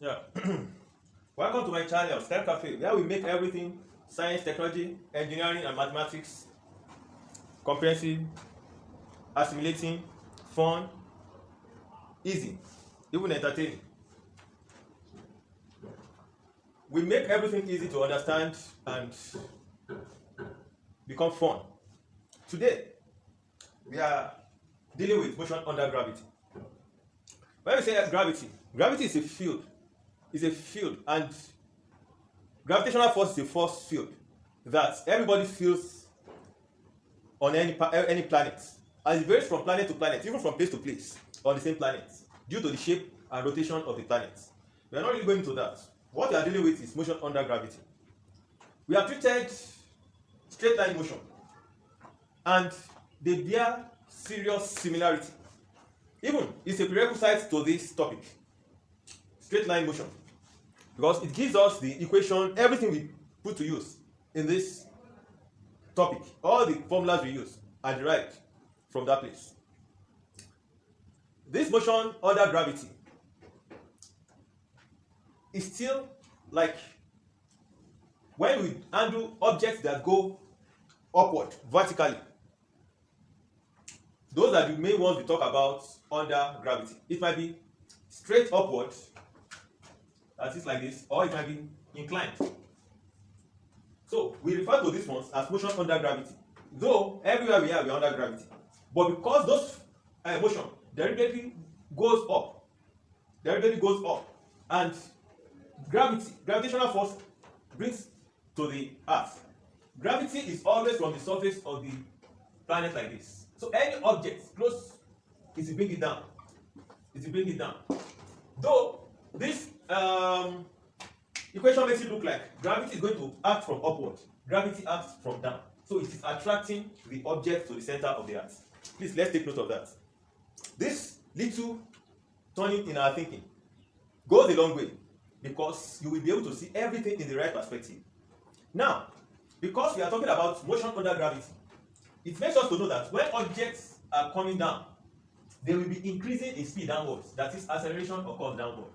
Yeah. Welcome to my channel, STEM Cafe, where we make everything science, technology, engineering, and mathematics comprehensive, assimilating, fun, easy, even entertaining. We make everything easy to understand and become fun. Today, we are dealing with motion under gravity. When we say gravity, gravity is a field. It's a field, and gravitational force is a force field that everybody feels on any planet, and it varies from planet to planet, even from place to place on the same planet, due to the shape and rotation of the planet. We are not really going into that. What we are dealing with is motion under gravity. We have treated straight line motion, and they bear serious similarity. Even it's a prerequisite to this topic, straight line motion, because it gives us the equation, everything we put to use in this topic, all the formulas we use are derived from that place. This motion under gravity is still like when we handle objects that go upward vertically. Those are the main ones we talk about under gravity. It might be straight upward, that is like this, or it might be inclined. So we refer to these ones as motion under gravity, though everywhere we are under gravity. But because those motion deliberately goes up, and gravitational force brings to the earth. Gravity is always from the surface of the planet like this. So any object close, it will bring it down. Though this equation makes it look like gravity is going to act from upward, gravity acts from down. So it is attracting the object to the center of the earth. Please, let's take note of that. This little turning in our thinking goes a long way, because you will be able to see everything in the right perspective. Now, because we are talking about motion under gravity, it makes us to know that when objects are coming down, they will be increasing in speed downwards. That is, acceleration occurs downward.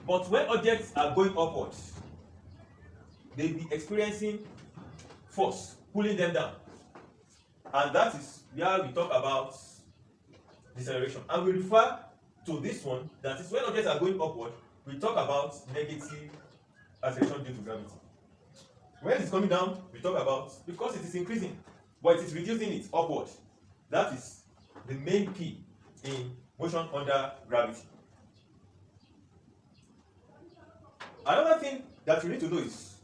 But when objects are going upwards, they will be experiencing force pulling them down. And that is where we talk about deceleration. And we refer to this one, that is when objects are going upward, we talk about negative acceleration due to gravity. When it's coming down, we talk about, because it is increasing, but it is reducing it upward. That is the main key in motion under gravity. Another thing that you need to know is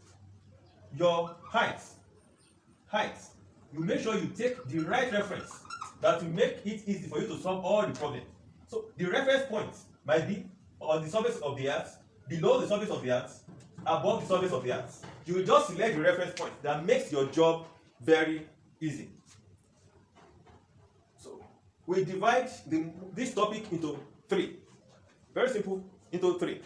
your height. You make sure you take the right reference that will make it easy for you to solve all the problems. So the reference point might be on the surface of the earth, below the surface of the earth, above the surface of the earth. You will just select the reference point that makes your job very easy. So we divide this topic into three. Very simple, into three.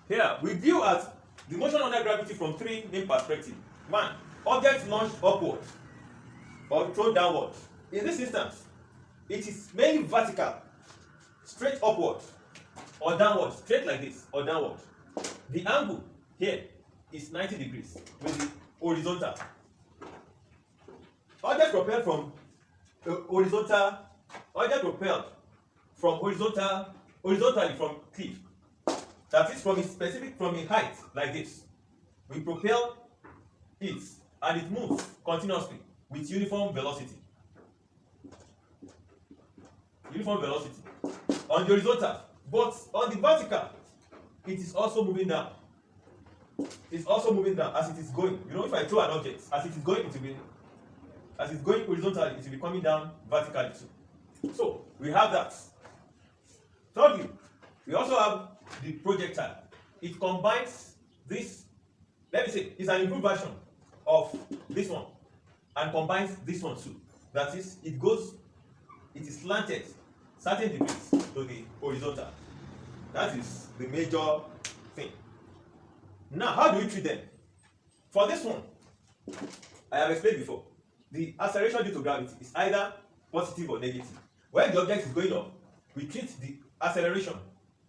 Here we view at the motion under gravity from three main perspectives. One, objects launched upward or thrown downward. In this instance, it is mainly vertical, straight upward, or downward, straight like this, or downward. The angle here is 90 degrees with the horizontal. Object propelled from horizontally from cliff. That is from a height like this. We propel it, and it moves continuously with uniform velocity. On the horizontal, but on the vertical, it is also moving down. It's also moving down as it is going. You know, if I throw an object, as it is going, as it's going horizontally, it will be coming down vertically too. So we have that. Thirdly, we also have the projectile. It combines this, let me say, it's an improved version of this one, and combines this one too. That is, it is slanted certain degrees to the horizontal. That is the major thing. Now, how do we treat them? For this one, I have explained before, the acceleration due to gravity is either positive or negative. When the object is going up, we treat the acceleration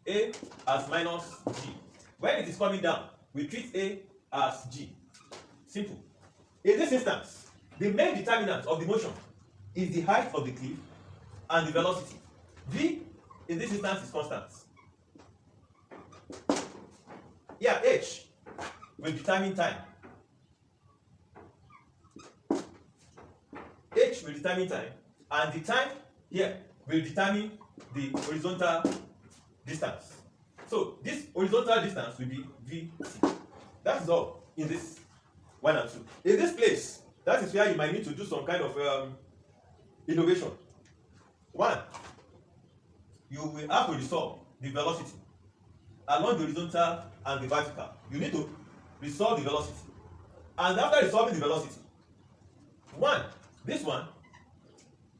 a as minus g. When it is coming down, we treat a as g. Simple. In this instance, the main determinant of the motion is the height of the cliff and the velocity. V in this instance is constant. Here, h will determine time. H will determine time, and the time here will determine the horizontal distance. So this horizontal distance will be VT. That is all in this 1 and 2. In this place, that is where you might need to do some kind of innovation. 1, you will have to resolve the velocity along the horizontal and the vertical. You need to resolve the velocity. And after resolving the velocity, this one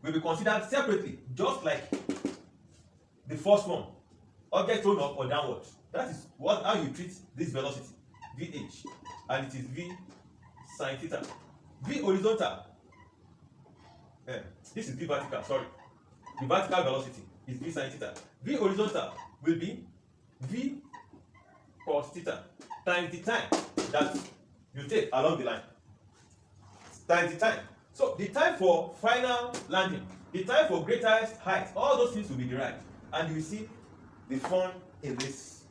will be considered separately, just like the first one, object thrown up or downward. That is how you treat this velocity, VH, and it is V sin theta. V horizontal, this is V vertical, sorry. The vertical velocity is V sin theta. V horizontal will be V cos theta times the time that you take along the line, times the time. So the time for final landing, the time for greatest height, all those things will be derived, and you will see the fun in this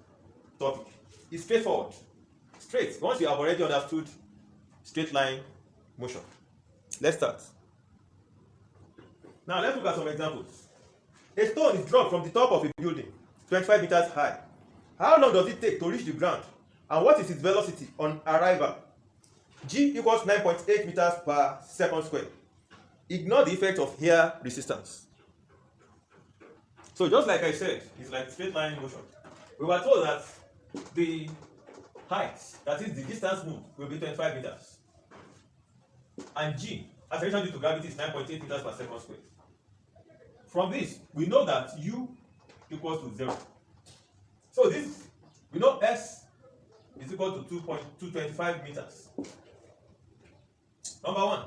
topic. It's straightforward, straight. Once you have already understood straight line motion. Let's start. Now let's look at some examples. A stone is dropped from the top of a building 25 meters high. How long does it take to reach the ground, and what is its velocity on arrival? G equals 9.8 meters per second squared. Ignore the effect of air resistance. So just like I said, it's like straight line motion. We were told that the height, that is the distance moved, will be 25 meters. And G, acceleration due to gravity, is 9.8 meters per second squared. From this, we know that U equals to 0. So this, we know S is equal to 2.225 meters. Number 1,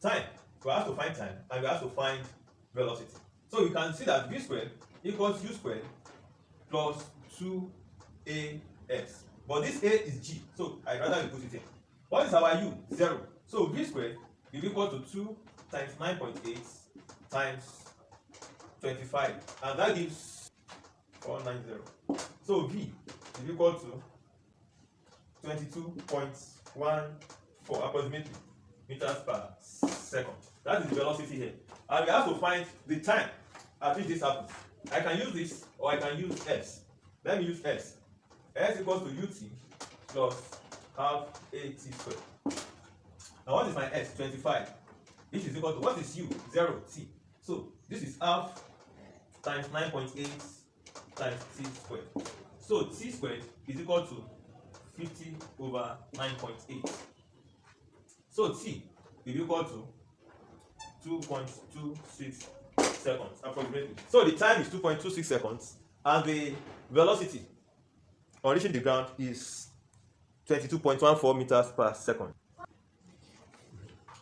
time. We have to find time, and we have to find velocity. So you can see that V squared equals U squared plus 2AS. But this A is G, so I'd rather we put it in. What is our U? 0. So V squared is equal to 2 times 9.8 times 25, and that gives 490. So V is equal to 22.14 approximately meters per second. That is the velocity here. And we have to find the time at which this happens. I can use this, or I can use S. Let me use S. S equals to UT plus half AT squared. Now what is my S? 25. This is equal to, what is U? 0, T. So this is half times 9.8 times T squared. So T squared is equal to 50 over 9.8. So T is equal to 2.26 seconds approximately. So the time is 2.26 seconds, and the velocity on reaching the ground is 22.14 meters per second.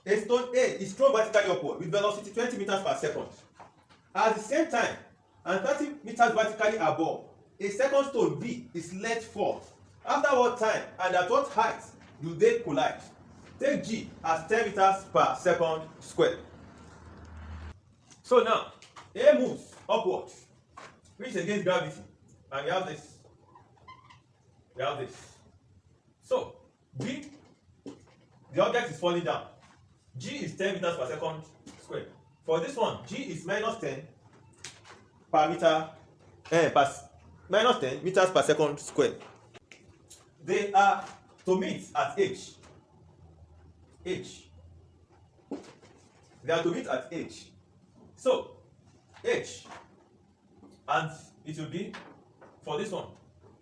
A stone A is thrown vertically upward with velocity 20 meters per second. At the same time, and 30 meters vertically above, a second stone B is let fall. After what time and at what height do they collide? Take G as 10 meters per second squared. So now, A moves upward, which is against gravity, and we have this. So, B, the object is falling down. G is 10 meters per second squared. For this one, G is minus 10 meters per second squared. They are to meet at H. They are to meet at H. So, H, and it will be, for this one,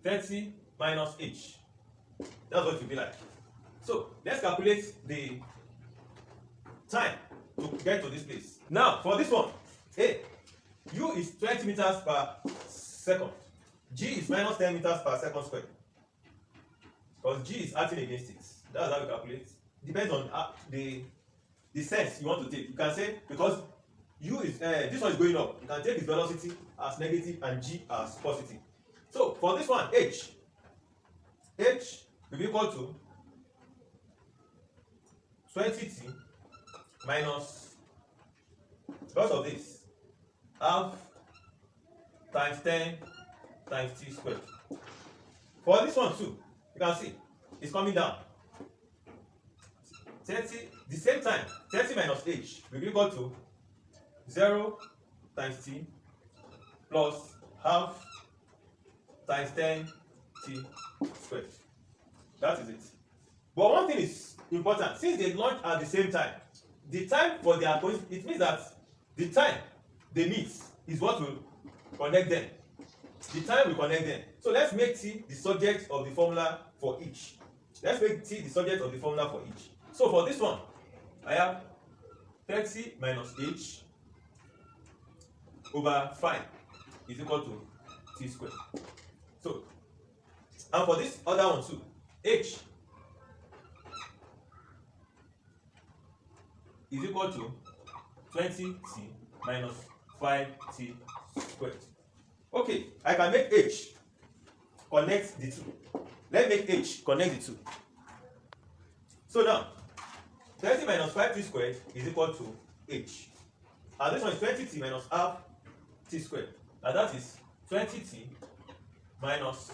30 minus H. That's what it will be like. So, let's calculate the time to get to this place. Now, for this one, A, U is 20 meters per second. G is minus 10 meters per second squared. Because G is acting against it. That's how we calculate. Depends on the sense you want to take. You can say, because u is this one is going up. You can take its velocity as negative and g as positive. So for this one, h will be equal to 20t minus, because of this, half times 10 times t squared. For this one too, you can see it's coming down. 30, the same time, 30 minus h will be equal to 0 times t plus half times 10 t squared. That is it. But one thing is important, since they launch at the same time, the time for their opposite, it means that the time they meet is what will connect them. The time will connect them. So let's make t the subject of the formula for each. Let's make t the subject of the formula for each. So for this one, I have 30 minus h over 5 is equal to t squared. So, and for this other one too, h is equal to 20t minus 5t squared. Okay, I can make h connect the two. Let's make h connect the two. So now, 30 minus 5t squared is equal to h. And this one is 20t minus half t squared. And that is 20t minus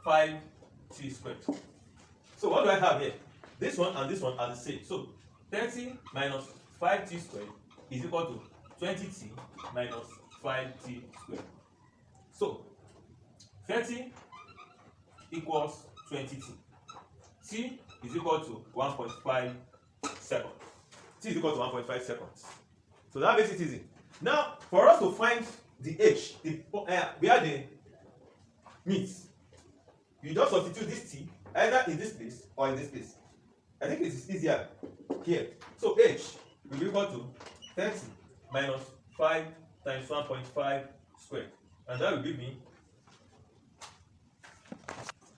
5t squared. So what do I have here? This one and this one are the same. So 30 minus 5t squared is equal to 20t minus 5t squared. So 30 equals 20t. T is equal to 1.5 seconds. T is equal to 1.5 seconds. So that makes it easy. Now, for us to find the h, where they meet, you just substitute this t either in this place or in this place. I think it is easier here. So h will be equal to 30 minus 5 times 1.5 squared. And that will give me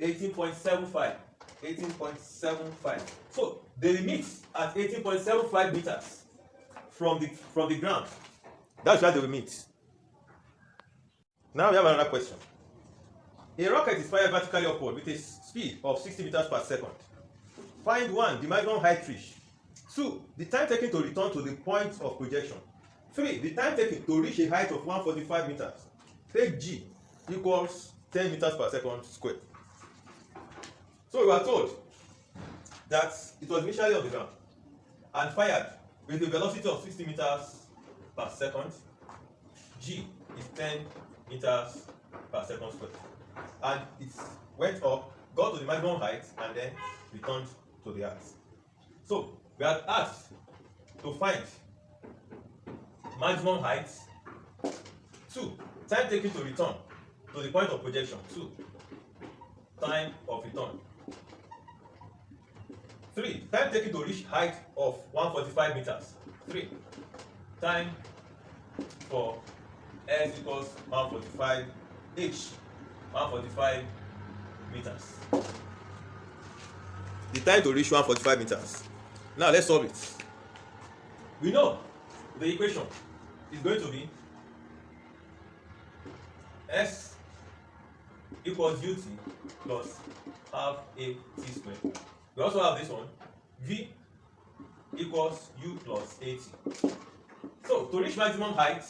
18.75. 18.75. So they meet at 18.75 meters from the ground. That's where they will meet. Now we have another question. A rocket is fired vertically upward with a speed of 60 meters per second. Find 1, the maximum height reached. 2, the time taken to return to the point of projection. 3, the time taken to reach a height of 145 meters. Take g equals 10 meters per second squared. So we were told that it was initially on the ground and fired with a velocity of 60 meters per second. G is 10 meters per second squared. And it went up, got to the maximum height, and then returned to the earth. So we are asked to find maximum height. 2, time taken to return to the point of projection. 2, time of return. 3, time taken to reach height of 145 meters. 3, time for s equals 145 h, 145 meters. The time to reach 145 meters. Now let's solve it. We know the equation is going to be s equals ut plus half a t squared. We also have this one, v equals u plus at. So to reach maximum height,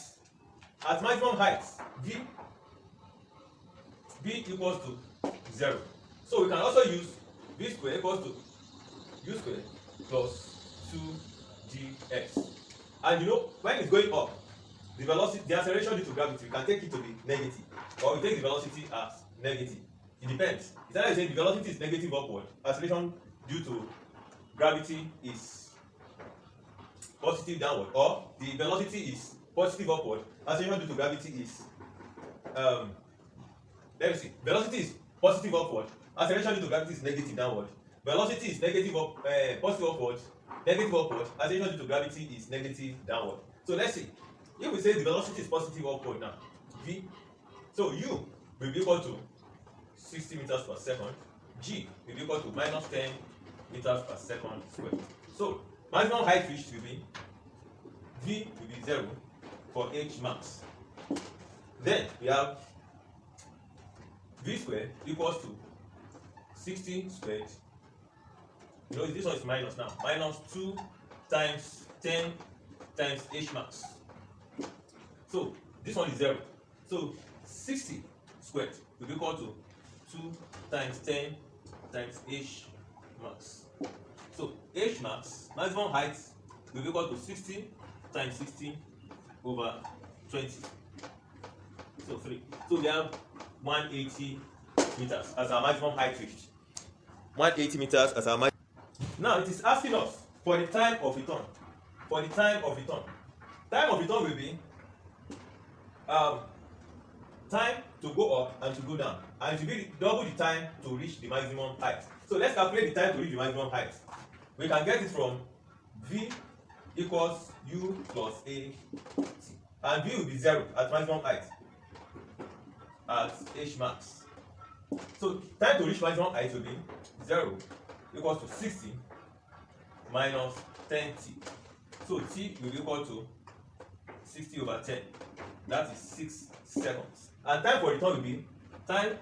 at maximum height, v equals to 0. So we can also use v squared equals to u squared plus 2gx. And you know, when it's going up, the velocity, the acceleration due to gravity, we can take it to be negative, or we take the velocity as negative. It depends. It's either saying the velocity is negative upward, acceleration due to gravity is positive downward, or the velocity is positive upward, acceleration due to gravity is let me see, velocity is positive upward, acceleration due to gravity is negative downward, velocity is negative positive upward, negative upward, acceleration due to gravity is negative downward. So let's see, if we say the velocity is positive upward now, v, so u will be equal to 60 meters per second, g will be equal to minus 10 meters per second squared. So maximum height reached will be V will be 0 for h max. Then we have V squared equals to 60 squared. You know, this one is minus now. Minus 2 times 10 times h max. So this one is 0. So 60 squared will be equal to 2 times 10 times h max. So h max, maximum height, will be equal to 60 times 60 over 20. So 3. So we have 180 meters as our maximum height reached. 180 meters as our maximum. Now it is asking us for the time of return. For the time of return. Time of return will be time to go up and to go down, and it will be double the time to reach the maximum height. So let's calculate the time to reach the maximum height. We can get it from V equals U plus A t, and V will be 0 at maximum height at h max. So time to reach maximum height will be 0 equals to 60 minus 10t. So t will be equal to 60 over 10. That is 6 seconds. And time for return will be time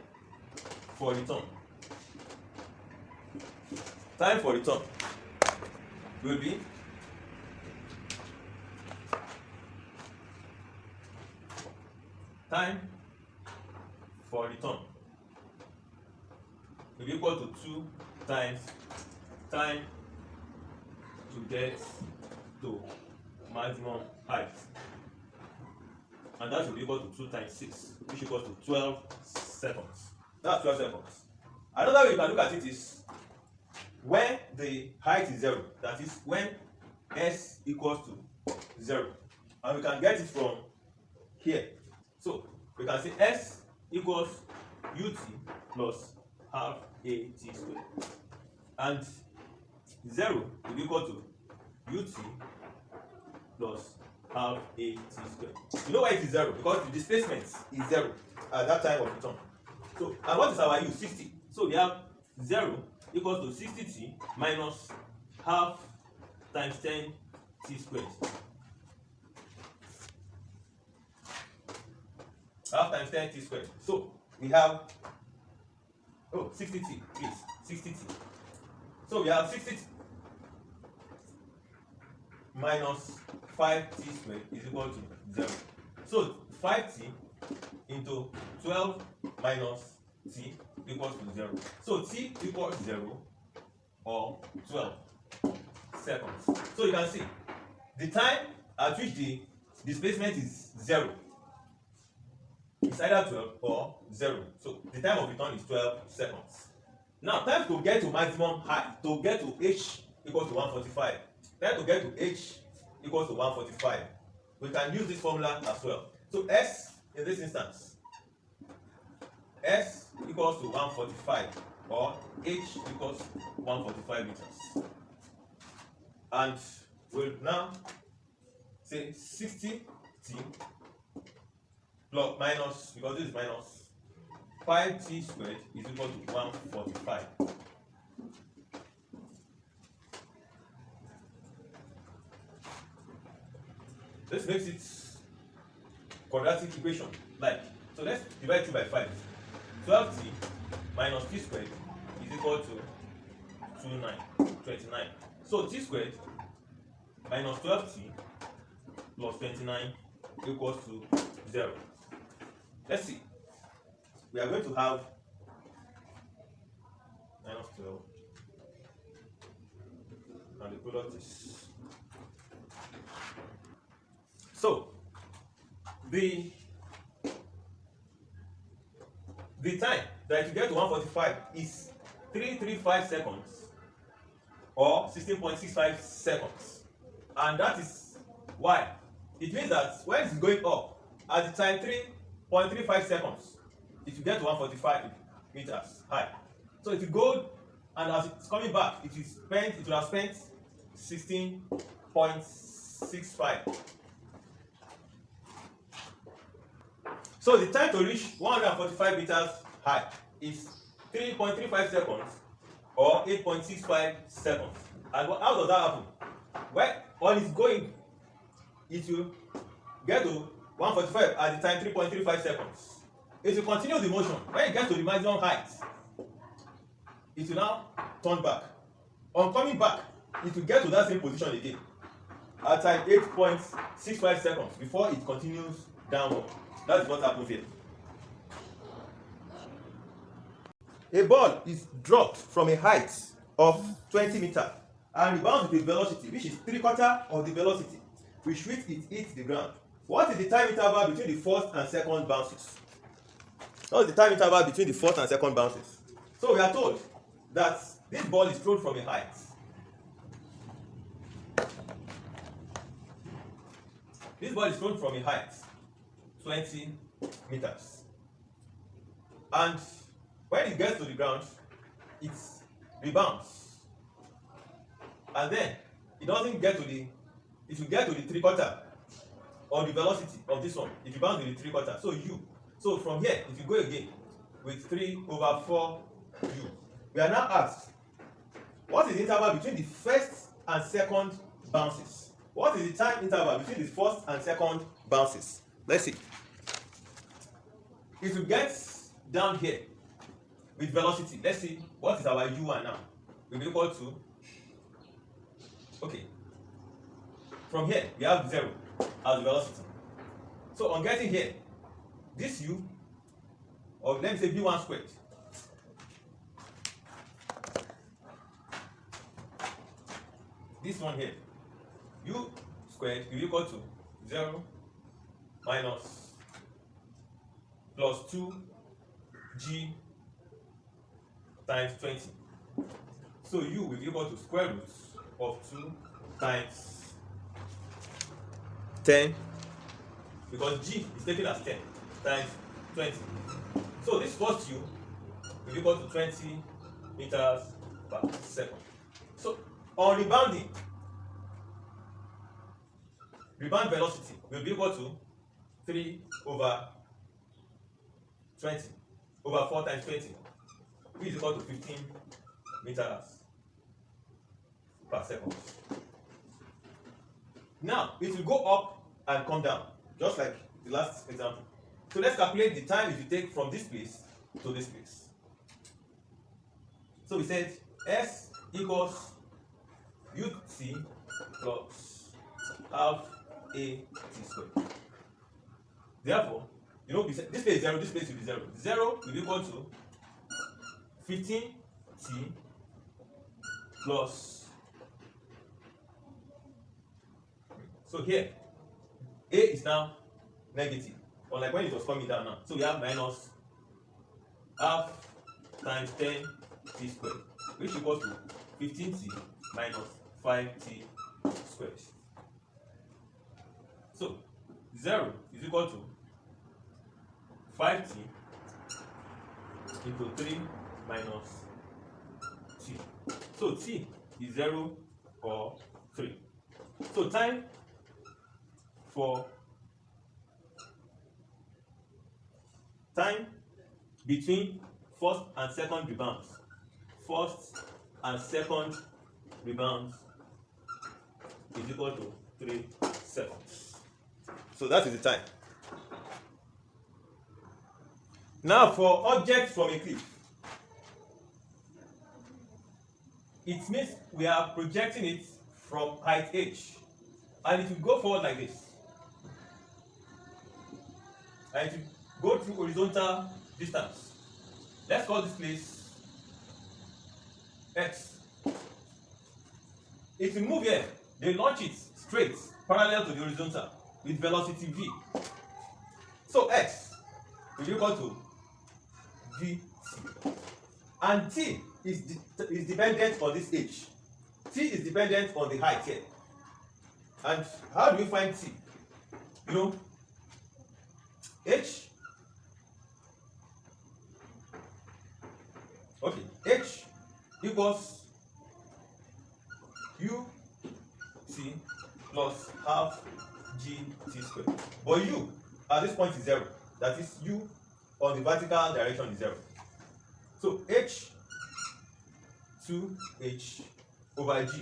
for return. Time for return will be time for return will be equal to 2 times time to get to maximum height, and that will be equal to 2 times 6, which equals to 12 seconds. That's 12 seconds. Another way you can look at it is when the height is 0, that is when s equals to 0, and we can get it from here. So we can say s equals ut plus half a t squared, and 0 will be equal to ut plus half a t squared. You know why it is 0? Because the displacement is 0 at that time of return. So, and what is our u? 60. So we have 0 equals to 60t minus half times 10 t squared. Half times 10 t squared. So we have 60t, please. 60t. So we have 60t minus 5t squared is equal to 0. So 5t into 12 minus t equals to 0. So t equals 0 or 12 seconds. So you can see the time at which the displacement is 0 is either 12 or 0. So the time of return is 12 seconds. Now time to get to maximum height, to get to h equals to 145. Time to get to h equals to 145. We can use this formula as well. So s in this instance, s equals to 145, or h equals 145 meters. And we'll now say 60t plus minus, because this is minus, 5t squared is equal to 145. This makes it quadratic equation. Like, so let's divide 2 by 5. 12t minus t squared is equal to 29. So t squared minus 12t plus 29 equals to 0. Let's see. We are going to have minus 12, and the product is. So the time that you get to 145 is 335 seconds, or 16.65 seconds, and that is why it means that when it's going up at the time 3.35 seconds, it will get to 145 meters high. So if you go and as it's coming back, it will have spent 16.65. So the time to reach 145 meters high is 3.35 seconds, or 8.65 seconds. And how does that happen? Well, on its going it will get to 145 at the time 3.35 seconds. It will continue the motion. When it gets to the maximum height, it will now turn back. On coming back, it will get to that same position again at time 8.65 seconds before it continues downward. That's what happens here. A ball is dropped from a height of 20 meters and rebounds with a velocity which is 3/4 of the velocity with which it hits the ground. What is the time interval between the first and second bounces? What is the time interval between the first and second bounces? So we are told that this ball is thrown from a height. This ball is thrown from a height 20 meters. And when it gets to the ground, it rebounds. And then it doesn't get to the, it will get to the 3/4 of the velocity of this one. It rebounds with the 3/4. So u. So from here, it will go again with 3/4 u. We are now asked, what is the interval between the first and second bounces? What is the time interval between the first and second bounces? Let's see. It will get down here with velocity. Let's see what is our u1 now. Will be equal to, okay, from here we have 0 as the velocity. So on getting here, this u, or let me say v1 squared, this one here, u squared will be equal to 0 minus plus 2g times 20. So u will be equal to square root of 2 times 10, because g is taken as 10 times 20. So this first u will be equal to 20 meters per second. So on rebounding, rebound velocity will be equal to 3/20 over 4 times 20, which is equal to 15 meters per second. Now it will go up and come down, just like the last example. So let's calculate the time it will take from this place to this place. So we said S equals ut plus half a t squared. Therefore, you know, this place is 0, this place will be 0. 0 will be equal to 15t plus, so here a is now negative, unlike when it was coming down now. So we have minus half times 10t squared, which equals to 15t minus 5t squared. So 0 is equal to 5t into 3 minus t. So t is 0 or 3. So time between first and second rebounds. First and second rebounds is equal to 3 seconds. So that is the time. Now for objects from a cliff, it means we are projecting it from height h, and it will go forward like this, and it will go through horizontal distance. Let's call this place x. It will move here. They launch it straight parallel to the horizontal with velocity v. So x will be equal to vt, and t is dependent on this h. T is dependent on the height here. And how do we find t? You know, h, okay, h equals u t plus half g t squared. But u at this point is 0. That is, u on the vertical direction is 0. So h 2h over g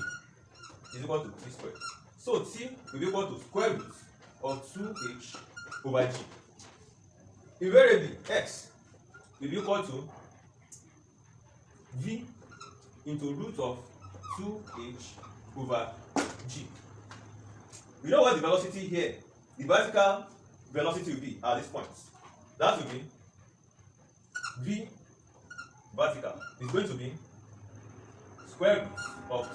is equal to t squared. So t will be equal to square root of 2h over g. Invariably, x will be equal to v into root of 2h over g. We know what the velocity here, the vertical velocity will be at this point. That will be v vertical is going to be square root of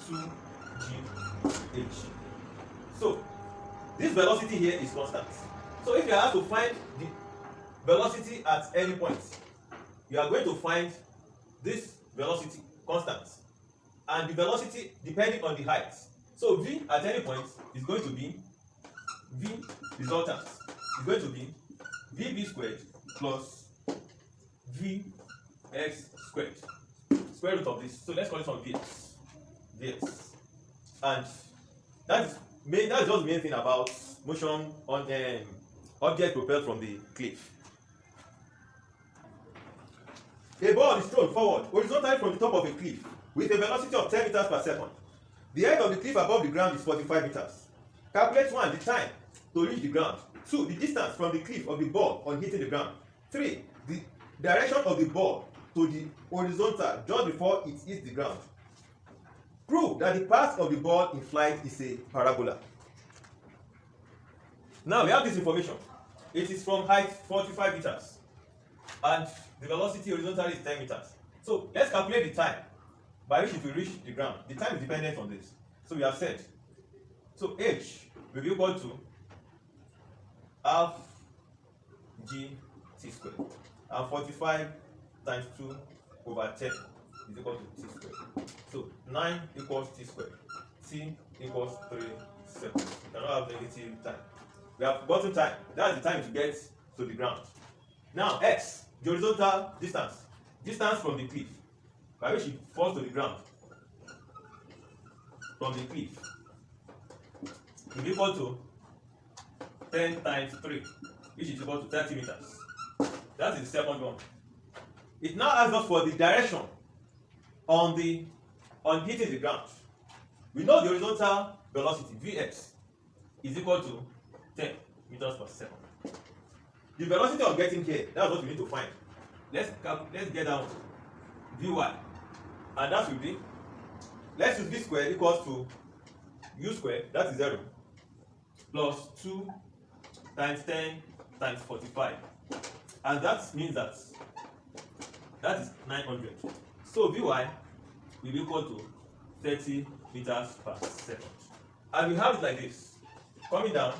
2gh. So this velocity here is constant. So if you have to find the velocity at any point, you are going to find this velocity constant and the velocity depending on the height. So v at any point is going to be v resultant is going to be vb squared plus vx squared, square root of this. So let's call this one vx. And that's just the main thing about motion on object propelled from the cliff. A ball is thrown forward horizontally from the top of a cliff with a velocity of 10 meters per second. The height of the cliff above the ground is 45 meters. Calculate 1. The time to reach the ground. 2. The distance from the cliff of the ball on hitting the ground. 3. The direction of the ball to the horizontal just before it hits the ground. Prove that the path of the ball in flight is a parabola. Now we have this information. It is from height 45 meters and the velocity horizontally is 10 meters. So let's calculate the time by which it will reach the ground. The time is dependent on this. So we have said, so h will be equal to half g t squared, and 45 times 2 over 10 is equal to t squared. So 9 equals t squared. T equals 3 seconds. You cannot have negative time. We have gotten time. That's the time to get to the ground. Now x, the horizontal distance from the cliff by which it falls to the ground from the cliff will be equal to 10 times 3, which is equal to 30 meters. That is the second one. It now asks us for the direction on hitting the ground. We know the horizontal velocity vx is equal to 10 meters per second. The velocity of getting here, that's what we need to find. Let's get down vy, and that will be, let's use v squared equals to u squared, that is 0, plus 2 times 10 times 45, and that means that is 900. So vy will be equal to 30 meters per second. And we have it like this, coming down,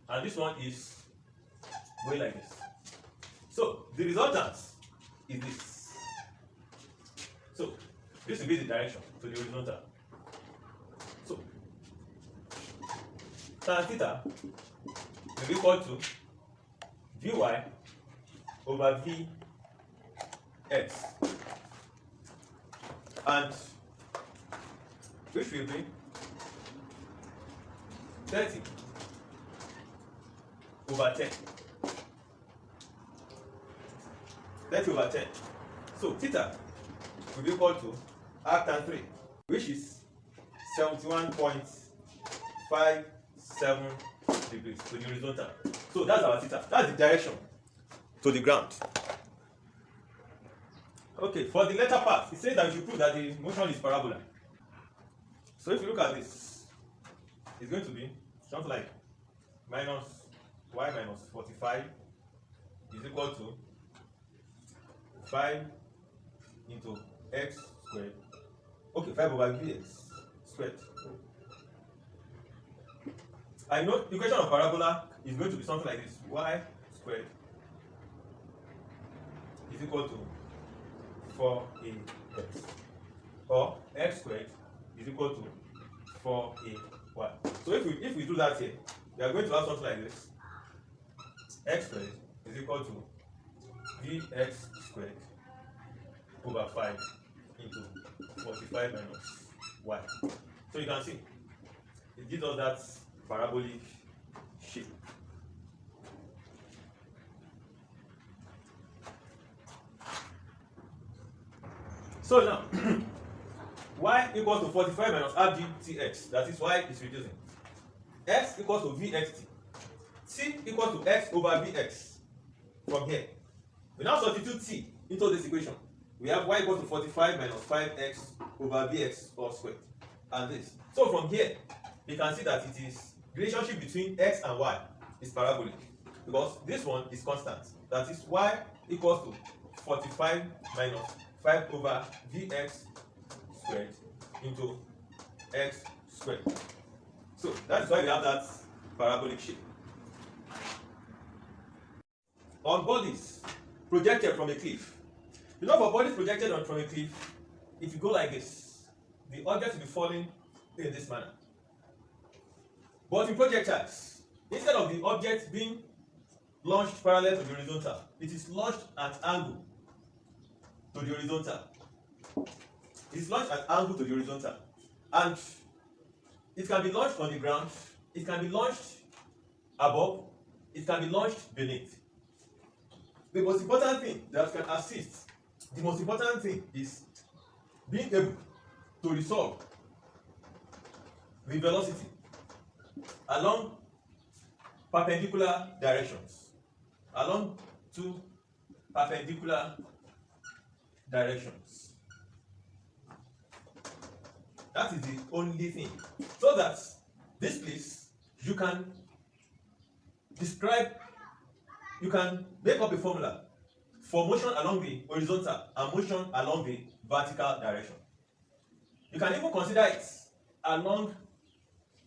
and this one is going like this. So the resultant is this. So this will be the direction to the horizontal. So tan theta will be equal to vy over vx, and which will be 30 over 10. 30 over 10. So theta will be equal to arc tan 3, which is 71.57 degrees to the horizontal. So that's our theta. That's the direction to the ground. Okay, for the latter part, it says that we should prove that the motion is parabola. So if you look at this, it's going to be something like minus y minus 45 is equal to 5 into x squared. Okay, 5 over vx squared. I know the equation of parabola is going to be something like this: y squared is equal to 4ax, or x squared is equal to 4ay. So if we do that here, we are going to have something like this: x squared is equal to vx squared over 5 into 45 minus y. So you can see it gives us that parabolic shape. So now y equals to 45 minus half gtx, that is y is reducing. x equals to vxt, t equals to x over vx from here. We now substitute t into this equation. We have y equals to 45 minus 5x over vx all squared. And this. So from here, we can see that it is the relationship between x and y is parabolic. Because this one is constant. That is y equals to 45 minus 5 over vx squared into x squared. So that's why we have that parabolic shape. On bodies projected from a cliff. You know, for bodies projected from a cliff, if you go like this, the object will be falling in this manner. But in projectiles, instead of the object being launched parallel to the horizontal, it is launched at angle to the horizontal. It is launched at angle to the horizontal. And it can be launched on the ground, it can be launched above, it can be launched beneath. The most important thing that can assist, the most important thing is being able to resolve the velocity along perpendicular directions. Along two perpendicular directions. That is the only thing. So that this place you can describe, you can make up a formula for motion along the horizontal and motion along the vertical direction. You can even consider it along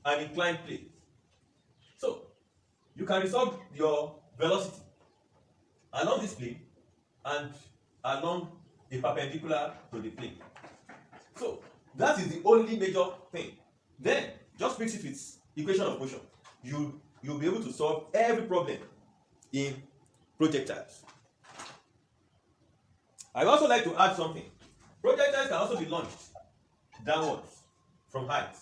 an inclined plane. So you can resolve your velocity along this plane and along a perpendicular to the plane. So that is the only major thing. Then just fix it with equation of motion. You'll be able to solve every problem in projectiles. I also like to add something. Projectiles can also be launched downwards from height.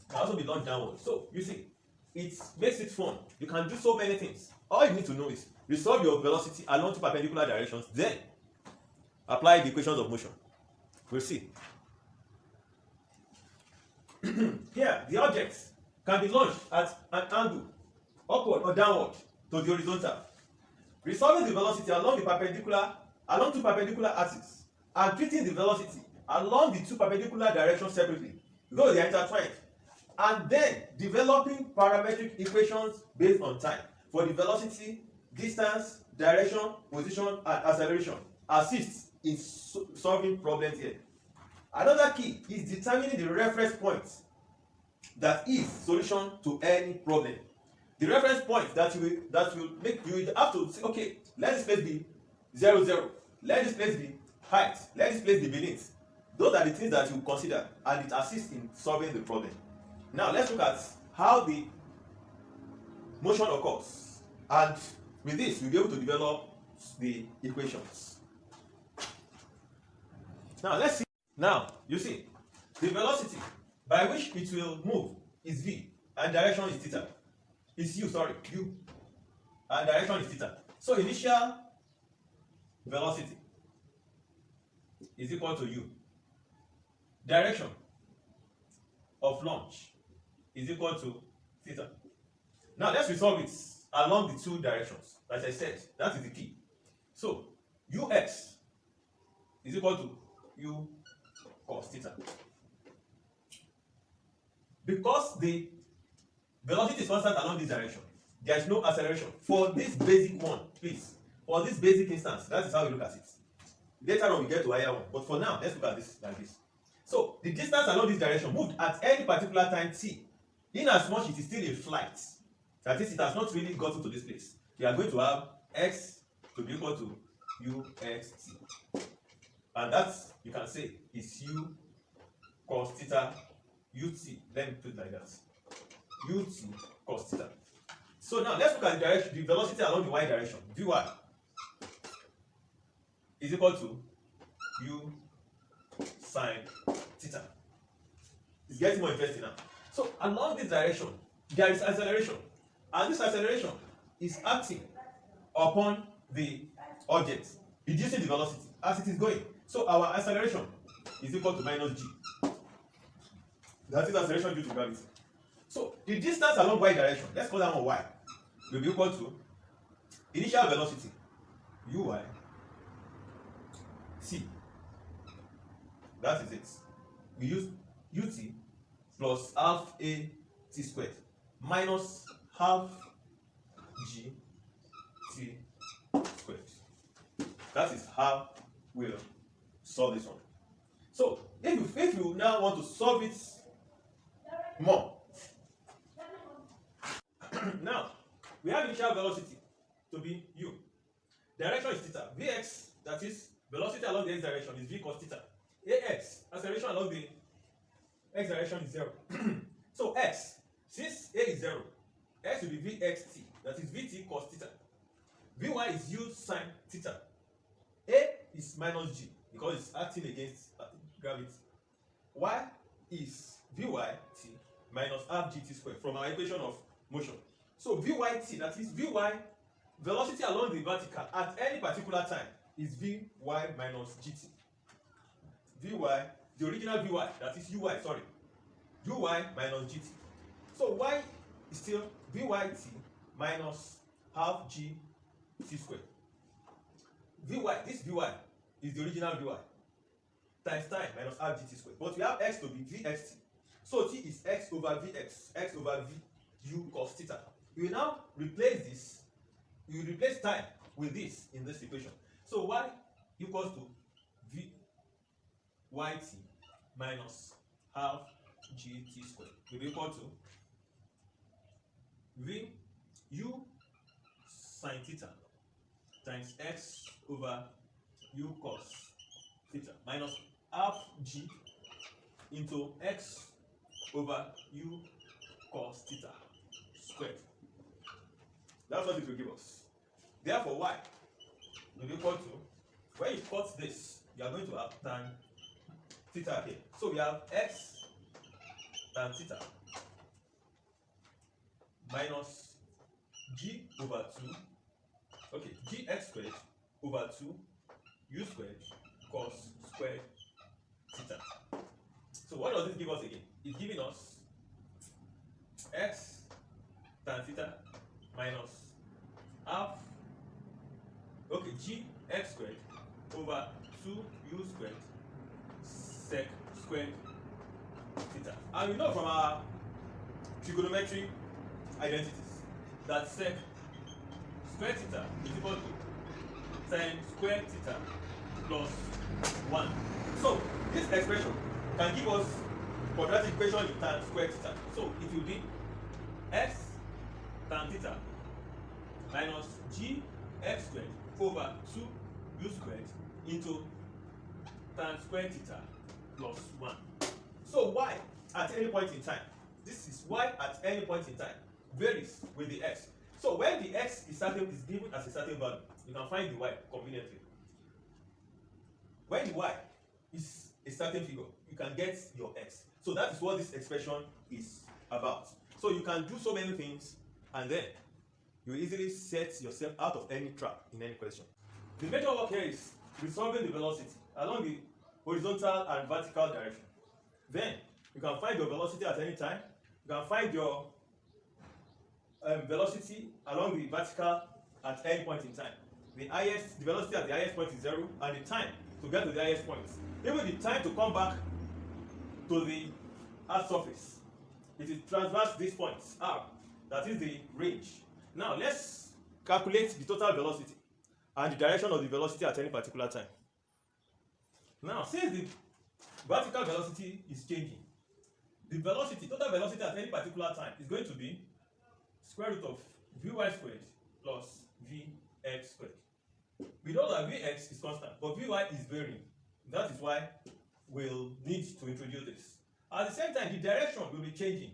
Can also be launched downwards. So you see, it makes it fun. You can do so many things. All you need to know is resolve your velocity along two perpendicular directions, then apply the equations of motion. We'll see. Here, the objects can be launched at an angle, upward or downward to the horizontal. Resolving the velocity along two perpendicular axes, and treating the velocity along the two perpendicular directions separately, though they are intertwined, and then developing parametric equations based on time for the velocity, distance, direction, position, and acceleration assists in solving problems here. Another key is determining the reference point that is solution to any problem. The reference point that will make you have to say, okay, let this place be 0, 0. Let this place be height. Let this place be beneath. Those are the things that you consider, and it assists in solving the problem. Now let's look at how the motion occurs, and with this we'll be able to develop the equations. Now let's see. Now you see the velocity by which it will move is v, and direction is theta. Is u, and direction is theta. So initial velocity is equal to u. Direction of launch is equal to theta. Now let's resolve it along the two directions. As I said, that is the key. So ux is equal to u cos theta. Because the velocity is constant along this direction, there is no acceleration. For this basic one, please, for this basic instance, that is how we look at it. Later on we get to higher one, but for now, let's look at this like this. So the distance along this direction moved at any particular time t, in as much it is still in flight. That is, it has not really gotten to this place. We are going to have x to be equal to uxt, and that you can say is u cos theta ut. Let me put it like that. Ut cos theta. So now let's look at the direction, the velocity along the y direction. Vy is equal to u sine theta. It's getting more interesting now. So along this direction, there is acceleration, and this acceleration is acting upon the object, reducing the velocity as it is going. So our acceleration is equal to minus g. That is acceleration due to gravity. So the distance along y direction, let's call that one y, will be equal to initial velocity uy t. That is it. We use ut plus half a t squared minus half g t squared. That is how we'll solve this one. So if you now want to solve it more, now we have initial velocity to be u. Direction is theta. Vx, that is velocity along the x direction, is v cos theta. Ax, acceleration along the x direction is 0. So x, since a is 0, x will be vxt, that is vt cos theta. Vy is u sin theta. A is minus g because it's acting against gravity. Y is vyt minus half gt squared from our equation of motion. So vyt, that is vy, velocity along the vertical at any particular time, is vy minus gt. Vy, the original vy, that is uy, sorry, uy minus gt. So y is still vyt minus half gt squared. Vy, this vy is the original vy times time minus half gt squared. But we have x to be vxt. So t is x over vx, x over v u cos theta. We will now replace this. We will replace time with this in this equation. So y equals to vyt minus half gt squared will be equal to v u sin theta times x over u cos theta minus half g into x over u cos theta squared. That's what it will give us. Therefore, y will be equal to, when you cut this, you are going to have tan theta here. So we have x tan theta minus g over 2, okay, gx squared over 2 u squared cos squared theta. So what does this give us again? It's giving us x tan theta minus half, okay, gx squared over 2u squared sec squared theta. And we know from our trigonometry identities that sec squared theta is equal to sin squared theta plus 1. So this expression can give us quadratic equation in tan squared theta. So it will be x tan theta minus gx squared over 2u squared into tan squared theta plus 1. So y at any point in time, this is y at any point in time, varies with the x. So when the x is given as a certain value, you can find the y conveniently. When the y is a certain figure, you can get your x. So that is what this expression is about. So you can do so many things, and then you easily set yourself out of any trap in any question. The major work here is resolving the velocity along the horizontal and vertical direction. Then you can find your velocity at any time. You can find your velocity along the vertical at any point in time. The velocity at the highest point is 0, and the time to get to the highest point. Even the time to come back to the Earth's surface. It is transverse this point, r. That is the range. Now let's calculate the total velocity and the direction of the velocity at any particular time. Now, since the vertical velocity is changing, the velocity, total velocity at any particular time is going to be square root of vy squared plus vx squared. We know that vx is constant, but vy is varying. That is why we'll need to introduce this. At the same time, the direction will be changing.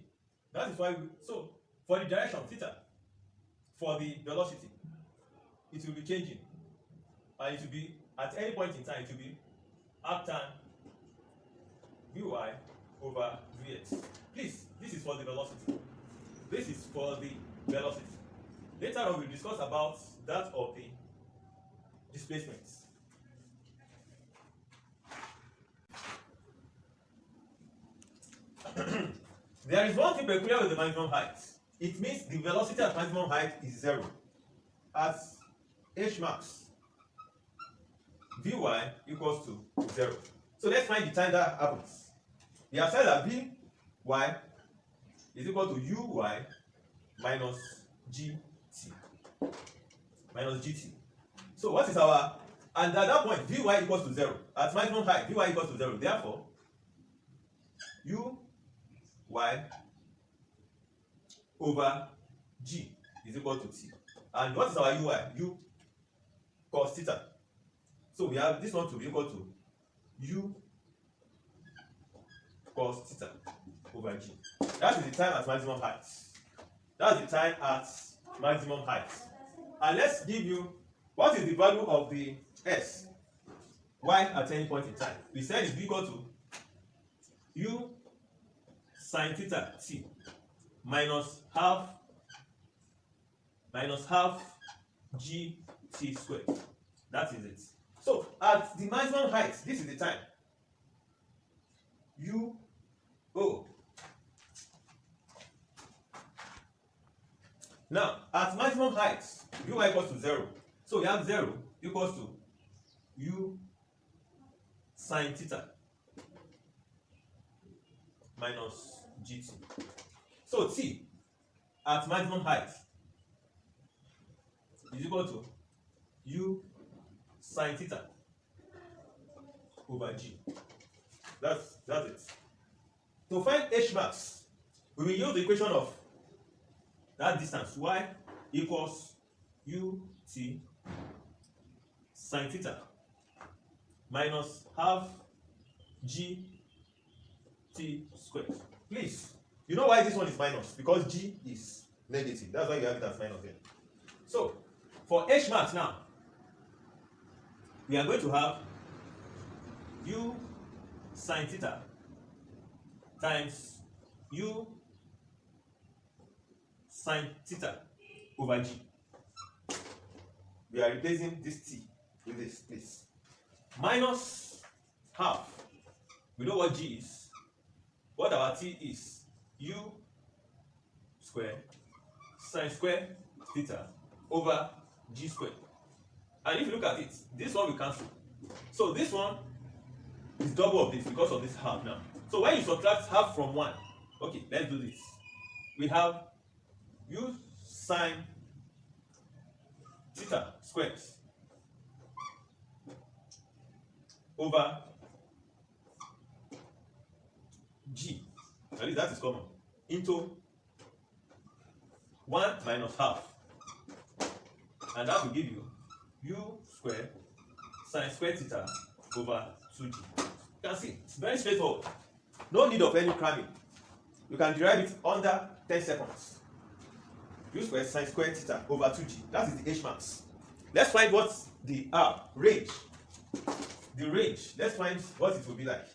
That is why so for the direction theta, for the velocity, it will be changing. And it will be, at any point in time, it will be arc tan vy over vx. Please, this is for the velocity. This is for the velocity. Later on, we'll discuss about that of the displacements. There is one thing peculiar with the maximum height. It means the velocity at maximum height is 0. At h max, Vy equals to 0. So let's find the time that happens. We have said that Vy is equal to Uy minus Gt. Minus Gt. So what is our, and at that point Vy equals to 0. At maximum height, Vy equals to 0. Therefore, Uy over G is equal to T. And what is our Ui? U cos theta. So we have this one to be equal to U cos theta over G. That is the time at maximum height. That's the time at maximum height. And let's give you what is the value of the S y at any point in time. We said it's equal to U sin theta T minus half G T squared. That is it. So at the maximum height, this is the time. U O. Now at maximum height, U equals to 0. So we have 0 equals to U sin theta minus GT. So T at maximum height is equal to U sin theta over G. That's it. To find H max, we will use the equation of that distance y equals ut sin theta minus half g t squared. Please, you know why this one is minus? Because g is negative. That's why you have it as minus here. So for H max now, we are going to have u sin theta times u sin theta over g. We are replacing this t with this, please. Minus half. We know what g is. What our t is? U square sin square theta over g squared. And if you look at it, this one will cancel. So this one is double of this because of this half now. So when you subtract half from 1, okay, let's do this. We have u sin theta squared over g, at least that is common, into 1 minus half, and that will give you u square sin square theta over 2g. You can see it's very straightforward. No need of any cramming. You can derive it under 10 seconds. U square sin square theta over 2g. That is the H max. Let's find what's the R range. The range. Let's find what it will be like.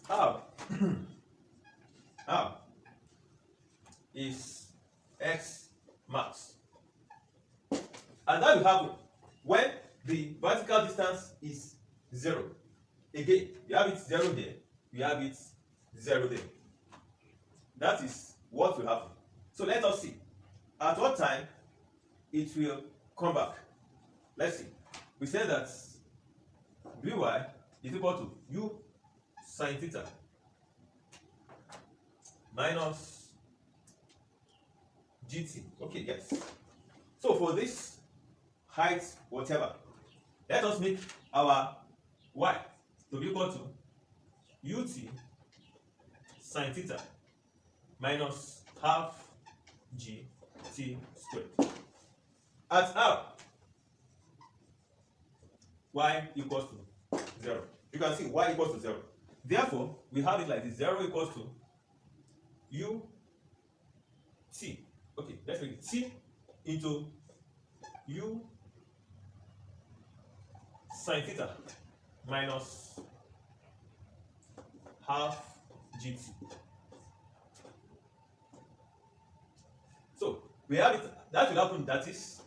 R R is X max. And that will happen when the vertical distance is 0. Again, you have it 0 there, you have it 0 there. That is what will happen. So let us see. At what time it will come back? Let's see. We said that Vy is equal to U sin theta minus GT. Okay, yes. So for this height, whatever, let us make our y to be equal to ut sin theta minus half g t squared. At r, y equals to 0. You can see y equals to 0. Therefore, we have it like this: 0 equals to u t. Okay, let's make it t into u sin theta minus half gt. So we have it that will happen, that is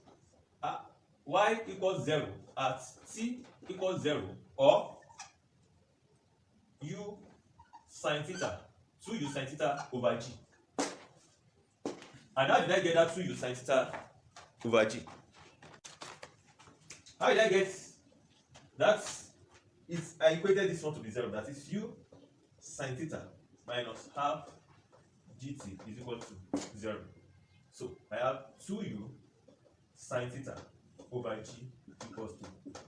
y equals 0 at t equals 0, or u sine theta, 2u sine theta over g. And how did I get that 2u sine theta over g? How did I get that? I equated this one to be 0, that is u sine theta minus half gt is equal to 0. So I have 2u sine theta over g equals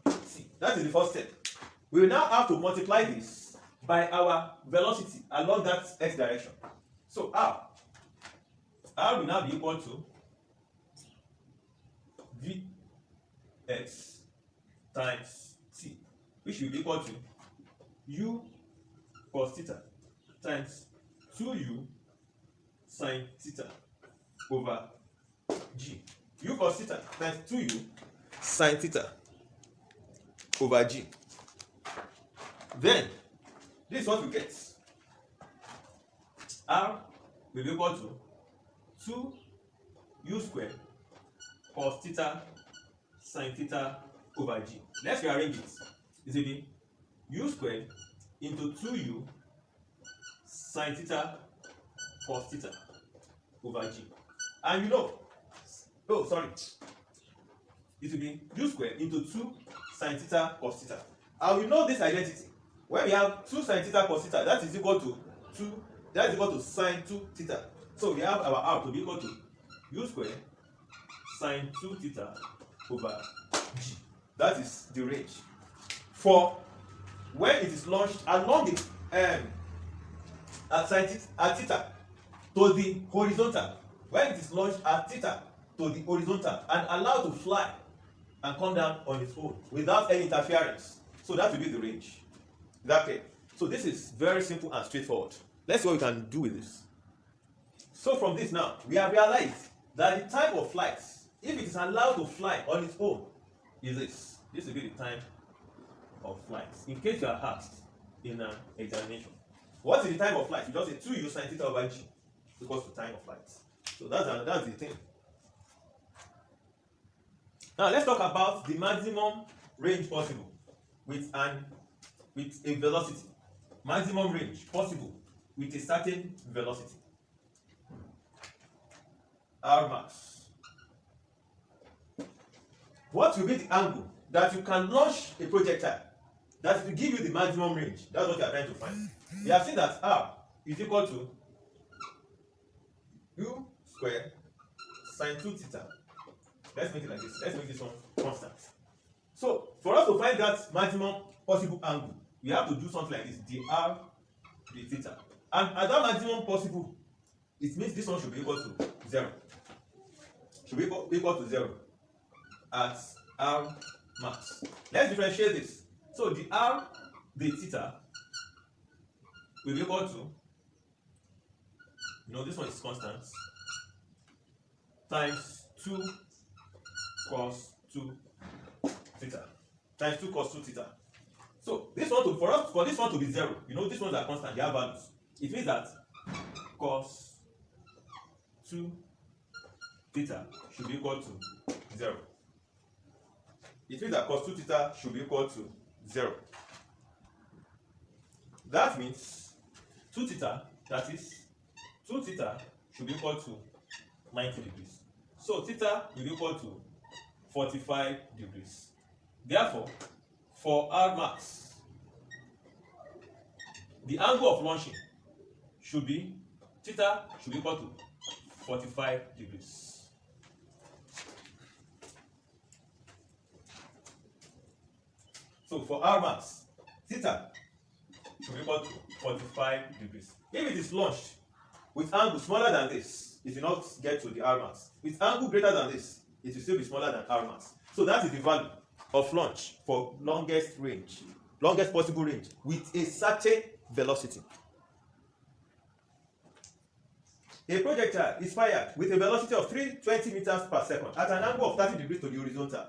to c. That is the first step. We will now have to multiply this by our velocity along that x direction. So r will now be equal to vx times t, which will be equal to u cos theta times 2u sine theta over g. U cos theta times 2u sine theta over g. Then this is what we get. R will be equal to 2u squared cos theta sine theta over g. Let's rearrange it. It will be u squared into 2u sine theta cos theta over g. And it will be u squared into 2 sine theta cos theta. And we know this identity. When we have 2 sine theta cos theta, that is equal to sine 2 theta. So we have our r to be equal to u squared sine 2 theta over g. That is the range for when it is launched along the at theta to the horizontal. When it is launched at theta to the horizontal and allowed to fly and come down on its own without any interference. So that will be the range. Okay. So this is very simple and straightforward. Let's see what we can do with this. So from this now, we have realized that the time of flight, if it is allowed to fly on its own, is this. This will be the time of flight. In case you are asked in an examination, what is the time of flight? You just say 2u sine theta over g equals to time of flight. So that's the thing. Now let's talk about the maximum range possible with a velocity. Maximum range possible with a certain velocity. R max. What will be the angle that you can launch a projectile that will give you the maximum range? That's what you are trying to find. We have seen that r is equal to u squared sine 2 theta. Let's make it like this. Let's make this one constant. So for us to find that maximum possible angle, we have to do something like this: dr d theta. And at that maximum possible, it means this one should be equal to 0. Should be equal to 0 at r max. Let's differentiate this. So the r d theta will be equal to, this one is constant, times 2 cos 2 theta, times 2 cos 2 theta. So this one for this one to be 0, these ones are constant, they have values. It means that cos 2 theta should be equal to 0. It means that cos 2 theta should be equal to 0. That means 2 theta, that is 2 theta should be equal to 90 degrees. So theta will be equal to 45 degrees. Therefore, for R max, the angle of launching should be, theta should be equal to 45 degrees. So for R max, theta should be equal to 45 degrees. If it is launched with angle smaller than this, it will not get to the R max. With angle greater than this, it will still be smaller than R max. So that is the value of launch for longest possible range with a certain velocity. A projectile is fired with a velocity of 320 meters per second at an angle of 30 degrees to the horizontal.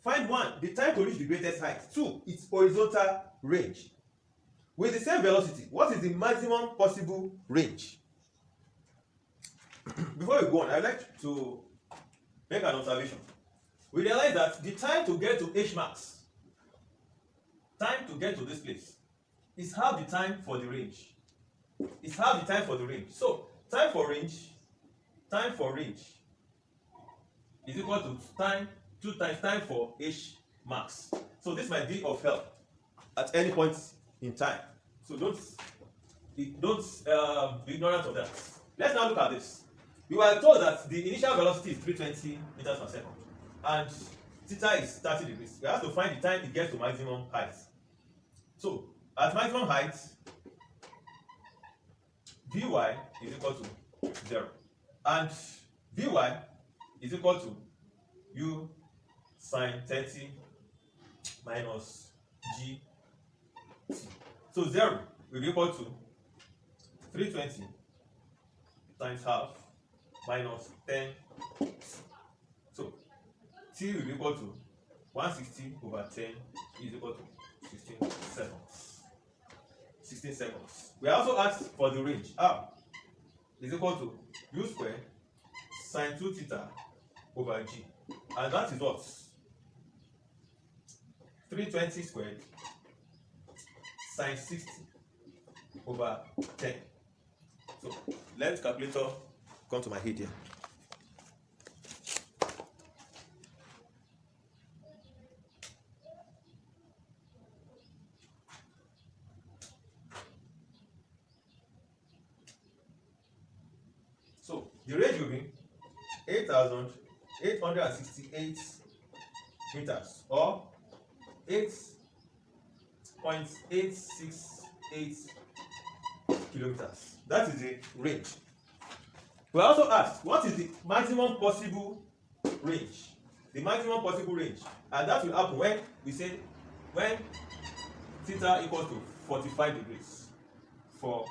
Find 1, the time to reach the greatest height. 2, its horizontal range. With the same velocity, what is the maximum possible range? Before we go on, I'd like to make an observation. We realize that the time to get to H max, time to get to this place, is half the time for the range. It's half the time for the range. So time for range is equal to time 2 times time for H max. So this might be of help at any point in time. So don't be ignorant of that. Let's now look at this. We were told that the initial velocity is 320 meters per second and theta is 30 degrees. We have to find the time it gets to maximum height. So at maximum height, Vy is equal to 0 and Vy is equal to U sine 30 minus G. So 0 will be equal to 320 times half minus 10. So T will be equal to 160 over 10 is equal to 16 seconds. 16 seconds. We also asked for the range. R is equal to U squared sine 2 theta over G. And that is what? 320 squared sine 60 over 10. So let calculator come to my head here. So the range will be 8,868 meters or 8.868 kilometers. That is the range. We also asked what is the maximum possible range? The maximum possible range, and that will happen when we say when theta equals to 45 degrees for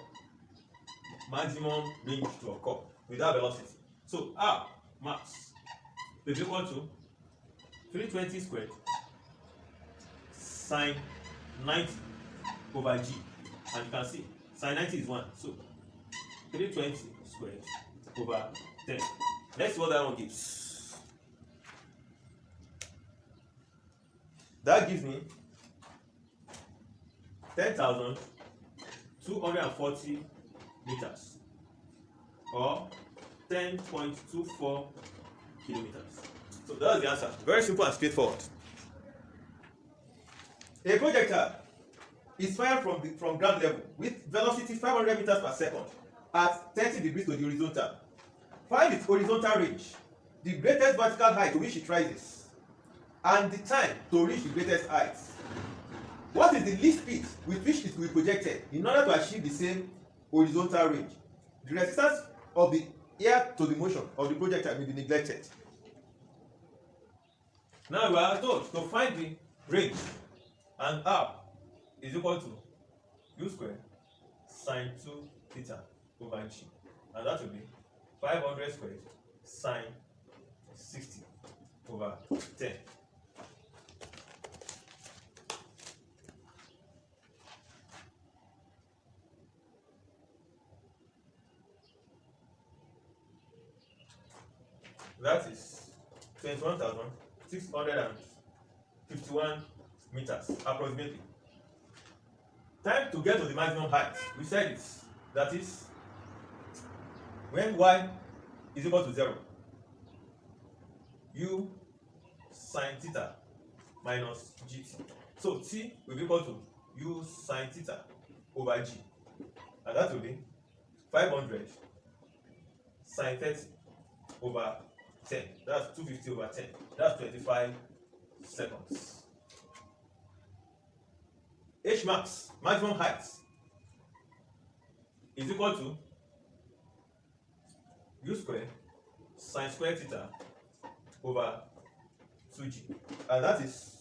maximum range to occur without velocity. So R max is equal to 320 squared sine 90 over G, and you can see sine 90 is 1, so 320 squared over 10. Let's see what that one gives. That gives me 10,240 meters or 10.24 kilometers. So that's the answer. Very simple and straightforward. A projectile is fired from ground level with velocity 500 meters per second at 30 degrees to the horizontal. Find its horizontal range, the greatest vertical height to which it rises, and the time to reach the greatest height. What is the least speed with which it will be projected in order to achieve the same horizontal range? The resistance of the air to the motion of the projectile may be neglected. Now we are told to find the range, and R is equal to U squared sine 2 theta over G, and that will be 500 squared sine 60 over 10. That is 21,651 meters approximately. Time to get to the maximum height. We said it. That is when y is equal to 0. U sine theta minus gt. So t will be equal to u sine theta over g, and that will be 500 sine 30 over 10. That's 250 over 10. That's 25 seconds. H max, maximum height, is equal to u squared sine square theta over 2g, and that is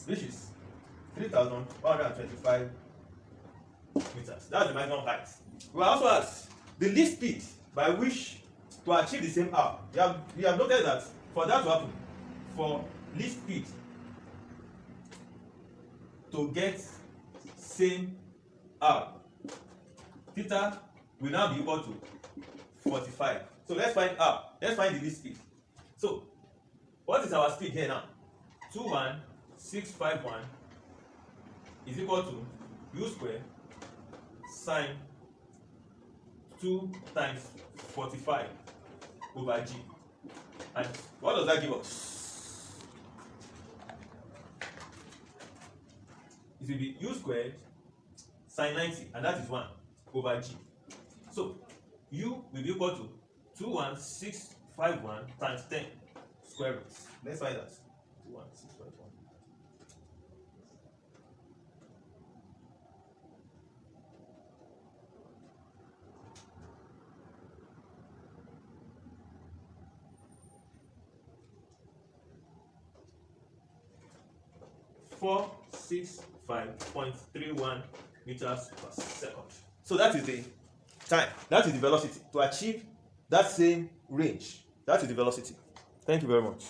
which is 3,125 meters. That's the maximum height. We also asked the least speed by which to achieve the same R. We have noted that for that to happen, for least speed to get same R, theta will now be equal to 45. So let's find R. Let's find the least speed. So what is our speed here now? 21651 is equal to u square sine 2 times 45 over g. And what does that give us? It will be u squared sine 90, and that is 1 over g. So u will be equal to 21651 times 10 square root. Let's find that. 21651. 465.31 meters per second. So that is the time, that is the velocity to achieve that same range. That is the velocity. Thank you very much.